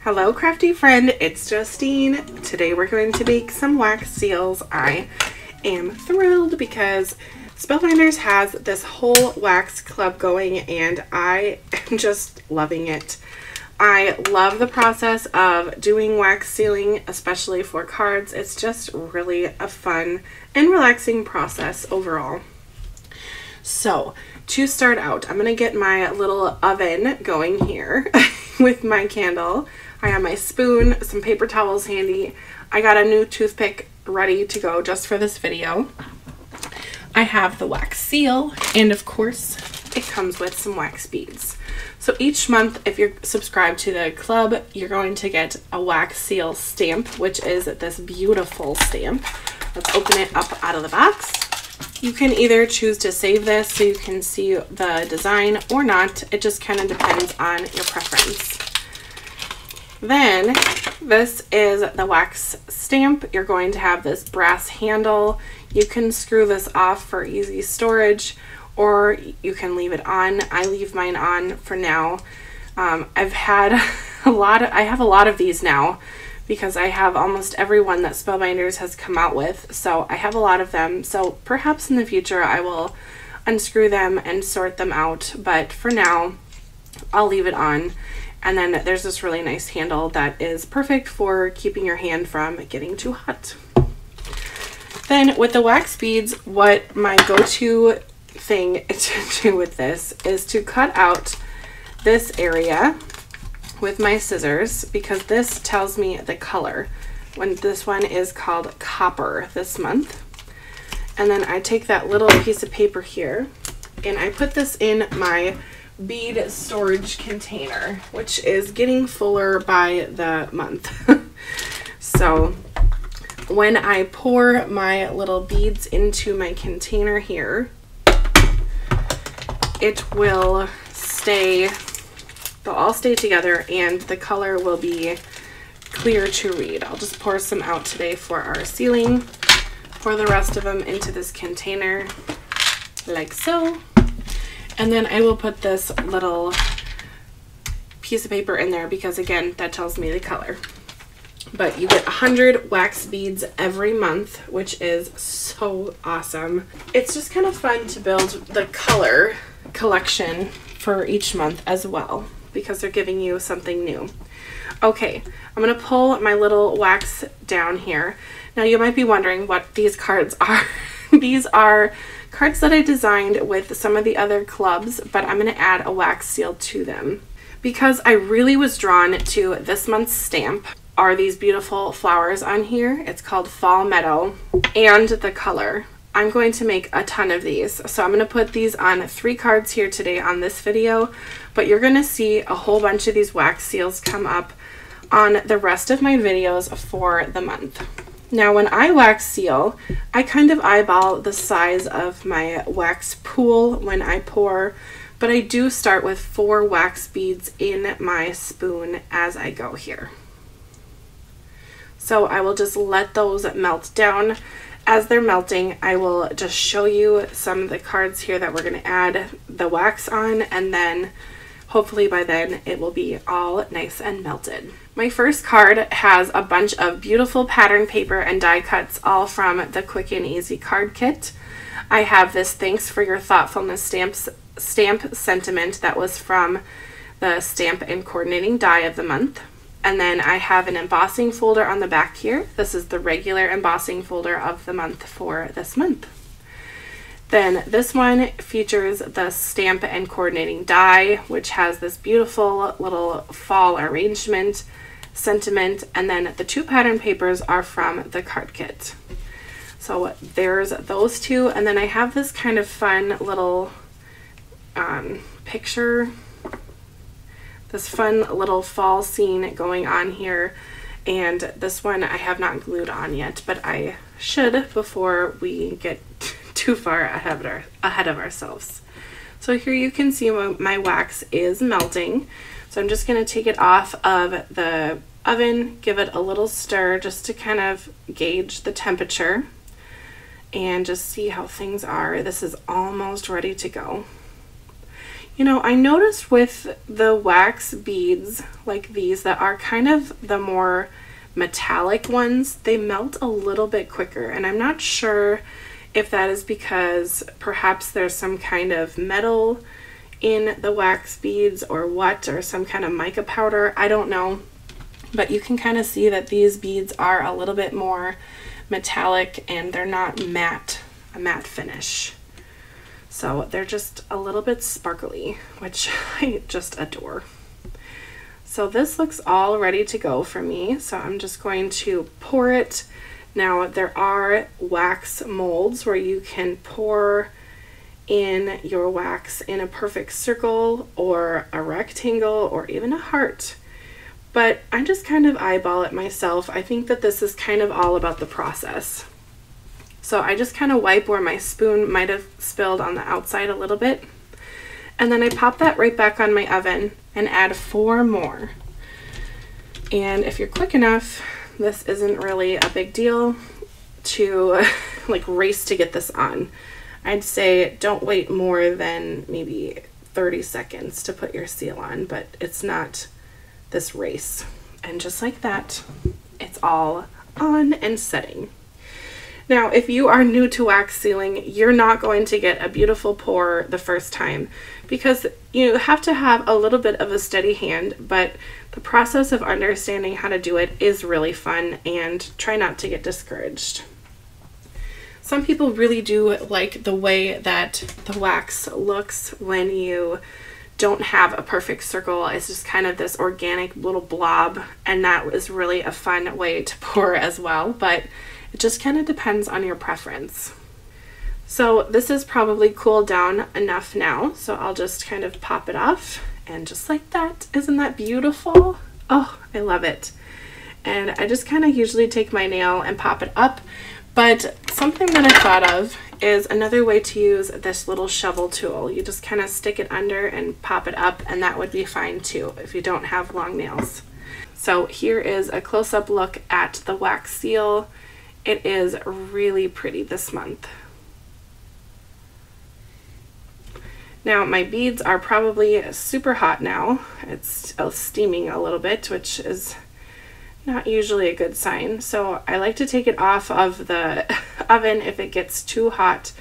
Hello crafty friend, it's Justine. Today we're going to make some wax seals. I am thrilled because Spellbinders has this whole wax club going and I am just loving it. I love the process of doing wax sealing, especially for cards. It's just really a fun and relaxing process overall. So to start out, I'm going to get my little oven going here with my candle. I have my spoon, some paper towels handy. I got a new toothpick ready to go just for this video. I have the wax seal, and of course it comes with some wax beads. So each month, if you're subscribed to the club, you're going to get a wax seal stamp, which is this beautiful stamp. Let's open it up out of the box. You can either choose to save this so you can see the design or not. It just kind of depends on your preference. Then this is the wax stamp. You're going to have this brass handle. You can screw this off for easy storage, or you can leave it on. I leave mine on for now. I have a lot of these now because I have almost every one that Spellbinders has come out with. So I have a lot of them. So perhaps in the future I will unscrew them and sort them out. But for now, I'll leave it on. And then there's this really nice handle that is perfect for keeping your hand from getting too hot. Then with the wax beads, what my go-to thing to do with this is to cut out this area with my scissors, because this tells me the color. When this one is called copper this month. And then I take that little piece of paper here and I put this in my bead storage container, which is getting fuller by the month. So when I pour my little beads into my container here, it will stay, they'll all stay together and the color will be clear to read. I'll just pour some out today for our sealing. Pour the rest of them into this container like so. And then I will put this little piece of paper in there because again, that tells me the color. But you get 100 wax beads every month, which is so awesome. It's just kind of fun to build the color collection for each month as well because they're giving you something new. Okay, I'm gonna pull my little wax down here. Now you might be wondering what these cards are. These are cards that I designed with some of the other clubs, but I'm going to add a wax seal to them. Because I really was drawn to this month's stamp are these beautiful flowers on here. It's called Fall Meadow, and the color. I'm going to make a ton of these. So I'm going to put these on 3 cards here today on this video, but you're going to see a whole bunch of these wax seals come up on the rest of my videos for the month. Now when I wax seal, I kind of eyeball the size of my wax pool when I pour, but I do start with 4 wax beads in my spoon as I go here. So I will just let those melt down. As they're melting, I will just show you some of the cards here that we're going to add the wax on, and then hopefully by then it will be all nice and melted. My first card has a bunch of beautiful pattern paper and die cuts, all from the Quick and Easy card kit. I have this Thanks for Your Thoughtfulness stamp sentiment that was from the Stamp and Coordinating Die of the month. And then I have an embossing folder on the back here. This is the regular embossing folder of the month for this month. Then this one features the Stamp and Coordinating Die, which has this beautiful little fall arrangement sentiment, and then the 2 pattern papers are from the card kit. So there's those 2, and then I have this kind of fun little picture, this fun little fall scene going on here, and this one I have not glued on yet, but I should before we get too far ahead of ourselves. So here you can see my wax is melting. So I'm just going to take it off of the oven, give it a little stir just to kind of gauge the temperature and just see how things are. This is almost ready to go. You know, I noticed with the wax beads like these that are kind of the more metallic ones, they melt a little bit quicker, and I'm not sure if that is because perhaps there's some kind of metal in the wax beads or what, or some kind of mica powder. I don't know, but you can kind of see that these beads are a little bit more metallic and they're not a matte finish. So they're just a little bit sparkly, which I just adore. So this looks all ready to go for me. So I'm just going to pour it. Now there are wax molds where you can pour in your wax in a perfect circle or a rectangle or even a heart. But I just kind of eyeball it myself. I think that this is kind of all about the process. So I just kind of wipe where my spoon might have spilled on the outside a little bit. And then I pop that right back on my oven and add 4 more. And if you're quick enough, this isn't really a big deal to like race to get this on. I'd say don't wait more than maybe 30 seconds to put your seal on, but it's not this race. And just like that, it's all on and setting. Now, if you are new to wax sealing, you're not going to get a beautiful pour the first time because you have to have a little bit of a steady hand, but the process of understanding how to do it is really fun, and try not to get discouraged. Some people really do like the way that the wax looks when you don't have a perfect circle. It's just kind of this organic little blob, and that is really a fun way to pour as well, but it just kind of depends on your preference. So this is probably cooled down enough now, so I'll just kind of pop it off, and just like that. Isn't that beautiful? Oh, I love it. And I just kind of usually take my nail and pop it up, but something that I thought of is another way to use this little shovel tool. You just kind of stick it under and pop it up, and that would be fine too if you don't have long nails. So here is a close-up look at the wax seal. It is really pretty this month. Now my beads are probably super hot now. It's steaming a little bit, which is not usually a good sign. So I like to take it off of the oven if it gets too hot.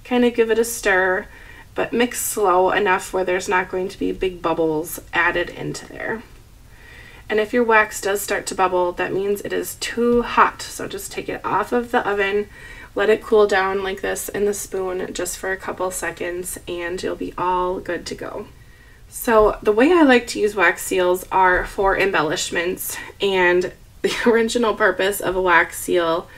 Kind of give it a stir, but mix slow enough where there's not going to be big bubbles added into there. And if your wax does start to bubble, that means it is too hot. So just take it off of the oven, let it cool down like this in the spoon just for a couple seconds, and you'll be all good to go. So the way I like to use wax seals are for embellishments, and the original purpose of a wax seal,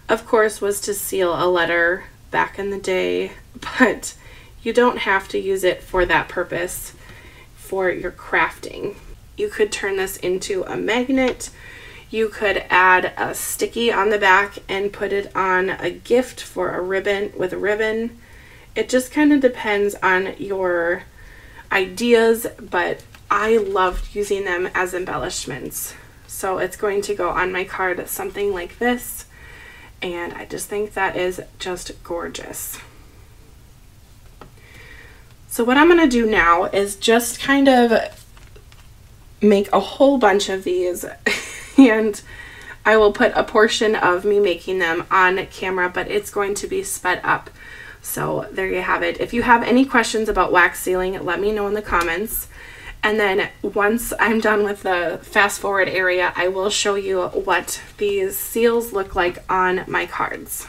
of course, was to seal a letter back in the day, but you don't have to use it for that purpose for your crafting. You could turn this into a magnet. You could add a sticky on the back and put it on a gift for a ribbon with a ribbon. It just kind of depends on your ideas, but I loved using them as embellishments. So it's going to go on my card something like this, and I just think that is just gorgeous. So what I'm going to do now is just kind of make a whole bunch of these and I will put a portion of me making them on camera, but it's going to be sped up. So there you have it. If you have any questions about wax sealing, let me know in the comments. And then once I'm done with the fast forward area, I will show you what these seals look like on my cards.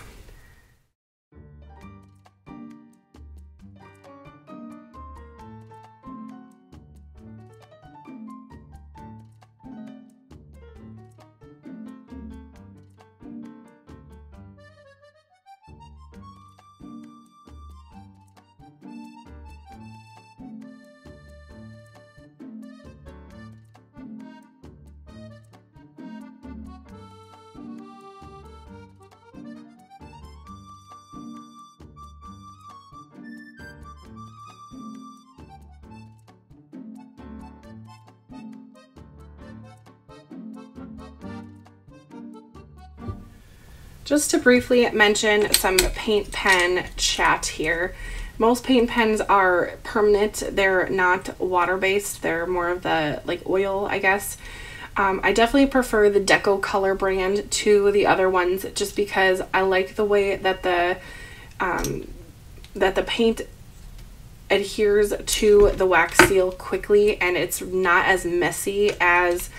Just to briefly mention some paint pen chat here. Most paint pens are permanent. They're not water-based. They're more of the like oil, I guess. I definitely prefer the Deco Color brand to the other ones just because I like the way that the paint adheres to the wax seal quickly, and it's not as messy as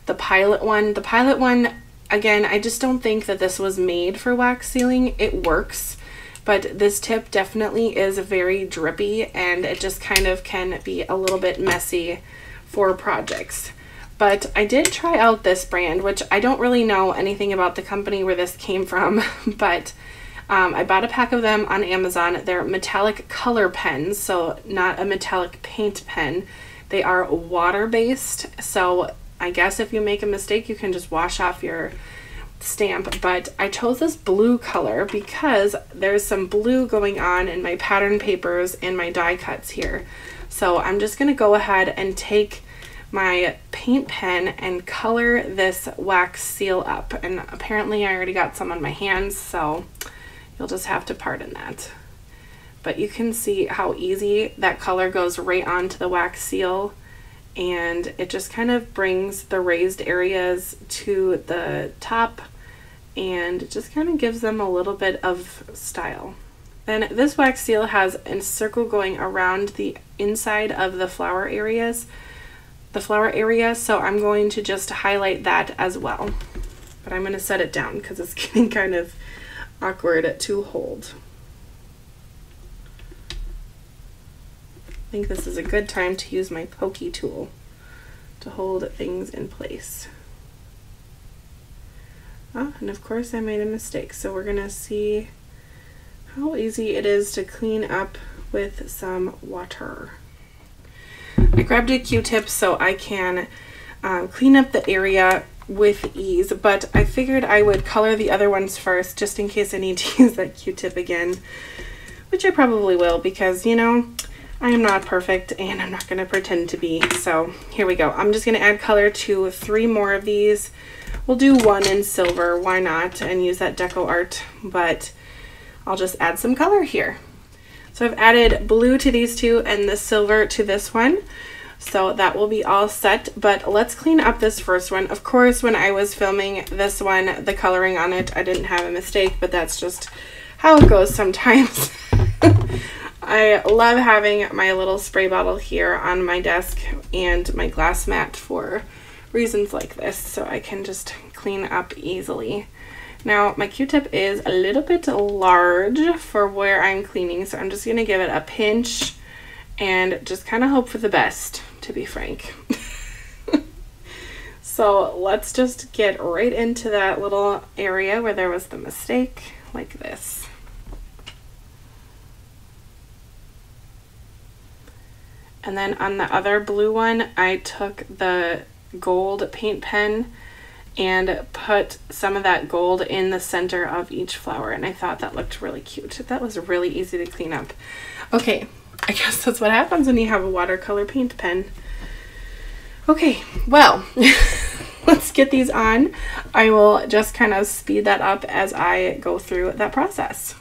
the Pilot one. The Pilot one, again, I just don't think that this was made for wax sealing. It works, but this tip definitely is very drippy, and it just kind of can be a little bit messy for projects. But I did try out this brand, which I don't really know anything about the company where this came from, but I bought a pack of them on Amazon. They're metallic color pens, so not a metallic paint pen. They are water-based, so I guess if you make a mistake, you can just wash off your stamp. But I chose this blue color because there's some blue going on in my pattern papers and my die cuts here. So I'm just going to go ahead and take my paint pen and color this wax seal up, and apparently I already got some on my hands, so you'll just have to pardon that. But you can see how easy that color goes right onto the wax seal, and it just kind of brings the raised areas to the top and it just kind of gives them a little bit of style. Then this wax seal has a circle going around the inside of the flower area, so I'm going to just highlight that as well. But I'm going to set it down because it's getting kind of awkward to hold. I think this is a good time to use my pokey tool to hold things in place. Oh, and of course I made a mistake, so we're going to see how easy it is to clean up with some water. I grabbed a Q-tip so I can clean up the area with ease, but I figured I would color the other ones first just in case I need to use that Q-tip again, which I probably will because, you know, I am not perfect and I'm not going to pretend to be. So here we go. I'm just going to add color to 3 more of these. We'll do 1 in silver, why not, and use that Deco Art, but I'll just add some color here. So I've added blue to these 2 and the silver to this one. So that will be all set, but let's clean up this first one. Of course, when I was filming this one, the coloring on it, I didn't have a mistake, but that's just how it goes sometimes. I love having my little spray bottle here on my desk and my glass mat for reasons like this, so I can just clean up easily. Now, my Q-tip is a little bit large for where I'm cleaning, so I'm just going to give it a pinch and just kind of hope for the best, to be frank. So let's just get right into that little area where there was the mistake, like this. And then on the other blue one, I took the gold paint pen and put some of that gold in the center of each flower, and I thought that looked really cute. That was really easy to clean up. Okay, I guess that's what happens when you have a watercolor paint pen. Okay, well, let's get these on. I will just kind of speed that up as I go through that process.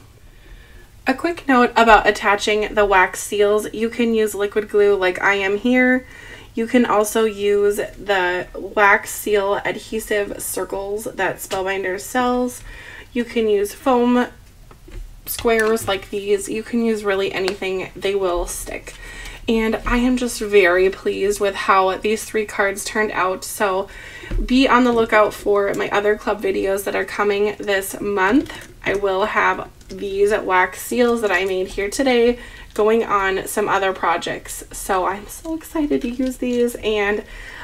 A quick note about attaching the wax seals. You can use liquid glue like I am here. You can also use the wax seal adhesive circles that Spellbinders sells. You can use foam squares like these. You can use really anything. They will stick. And I am just very pleased with how these 3 cards turned out. So be on the lookout for my other club videos that are coming this month. I will have these wax seals that I made here today going on some other projects. So I'm so excited to use these, and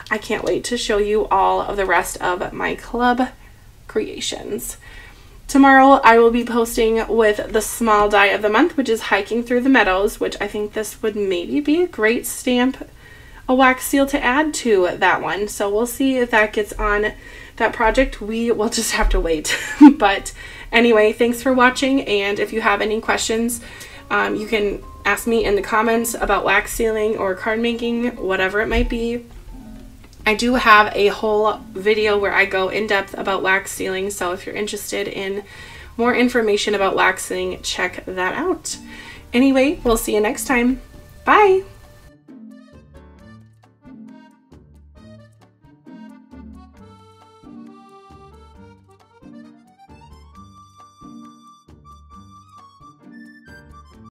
I can't wait to show you all of the rest of my club creations. Tomorrow I will be posting with the small die of the month, which is Hiking Through the Meadows, which I think this would maybe be a great stamp, a wax seal to add to that one. So we'll see if that gets on that project. We will just have to wait. But anyway, thanks for watching, and if you have any questions, you can ask me in the comments about wax sealing or card making, whatever it might be. I do have a whole video where I go in depth about wax sealing, so if you're interested in more information about wax sealing, check that out. Anyway, we'll see you next time. Bye!